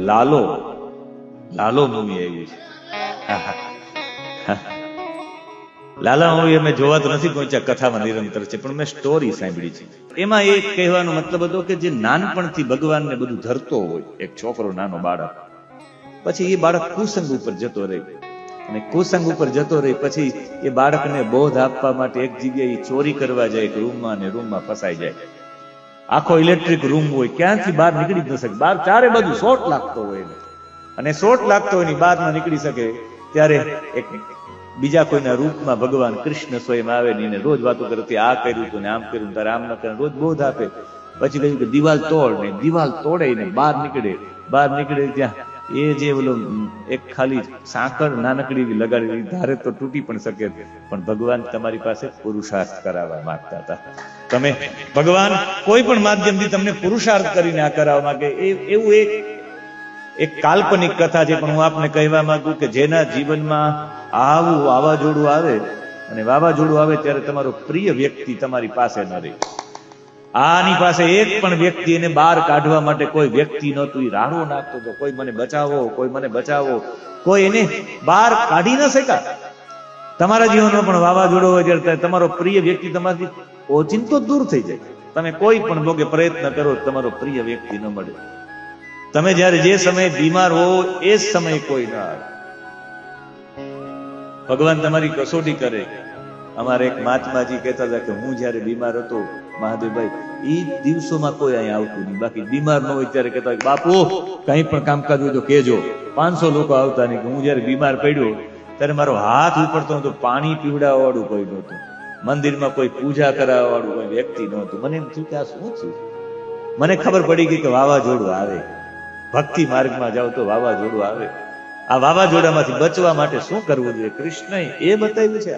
Lalo Lalo movie આવ્યું છે. લાલા movie અમે જોવા તો નથી પહોંચ્યા, કથામાં નિરંતર છે, પણ મેં સ્ટોરી સાંભળી છે. એમાં એક કહેવાનો મતલબ હતો કે જે નાનપણથી ભગવાનને બધું ધરતો હોય, એક છોકરો નાનો બાળક, પછી એ બાળક કુસંગ ઉપર જતો રહે, અને કુસંગ ઉપર જતો રહે પછી એ બાળકને બોધ આપવા માટે એક જગ્યાએ ચોરી કરવા જાય, એક રૂમમાં, અને રૂમમાં ફસાઈ જાય. આખો ઇલેક્ટ્રિક રૂમ હોય, ક્યાંથી બહાર નીકળી જ ન શકે, બહાર ચારે બાજુ શોર્ટ લાગતો હોય, અને શોર્ટ લાગતો હોય બહાર ન નીકળી શકે. ત્યારે એક બીજા કોઈના રૂપમાં ભગવાન કૃષ્ણ સ્વયં આવે ને રોજ વાતો કરે, આ કર્યું તું ને આમ કર્યું, તારે આમ ન કરે, રોજ બોધ આપે. પછી કહ્યું કે દિવાલ તોડ, ને દિવાલ તોડે ને બહાર નીકળે ત્યાં એ જે ઓલો એક ખાલી સાંકળ નાનકડી લગાડેલી, ધારે તો તૂટી પણ શકે, પણ ભગવાન તમારી પાસે પુરુષાર્થ કરાવવા માંગતા હતા. તમે ભગવાન કોઈ પણ માધ્યમથી તમને પુરુષાર્થ કરીને આ કરાવવા માંગે, એવું એક કાલ્પનિક કથા છે. પણ હું આપને કહેવા માંગુ કે જેના જીવનમાં આવું વાવાઝોડું આવે, અને વાવાઝોડું આવે ત્યારે તમારો પ્રિય વ્યક્તિ તમારી પાસે ન રહે. આની પાસે એક પણ વ્યક્તિ એને બહાર કાઢવા માટે કોઈ વ્યક્તિ નહોતું. એ રાડો નાખતો હતો, કોઈ મને બચાવો, કોઈ મને બચાવો, કોઈ એને બહાર કાઢી ન શક્યા. તમારા જીવનમાં પણ વાવાઝોડું હોય ત્યારે તમારો પ્રિય વ્યક્તિ તમારાથી ઓચિંતો દૂર થઈ જાય. તમે કોઈ પણ ભોગે પ્રયત્ન કરો, તમારો પ્રિય વ્યક્તિ ન મળે. તમે જયારે જે સમયે બીમાર હો એ જ સમયે કોઈ ના આવે. ભગવાન તમારી કસોટી કરે. અમારે એક મહાત્માજી કહેતા હતા કે હું જયારે બીમાર હતો મહાદેવભાઈ, એ દિવસોમાં કોઈ અહીંયા આવતું નહીં, બાકી બીમાર ન હોય ત્યારે કહેતા બાપુ કઈ પણ કામકાજ હોય તો કહેજો. 500 લોકો આવતા નહીં. હું જયારે બીમાર પડ્યો ત્યારે મારો હાથ ઉપડતો નતો, પાણી પીવડાવવા વાળું કોઈ નહોતું, મંદિરમાં કોઈ પૂજા કરાવવા વાળું કોઈ વ્યક્તિ નહોતું. મને એમ થયું કે આ શું થયું. મને ખબર પડી ગઈ કે વાવાઝોડું આવે, ભક્તિ માર્ગમાં જાવ તો વાવાઝોડું આવે. આ વાવાઝોડામાંથી બચવા માટે શું કરવું જોઈએ, કૃષ્ણએ એ બતાવ્યું છે.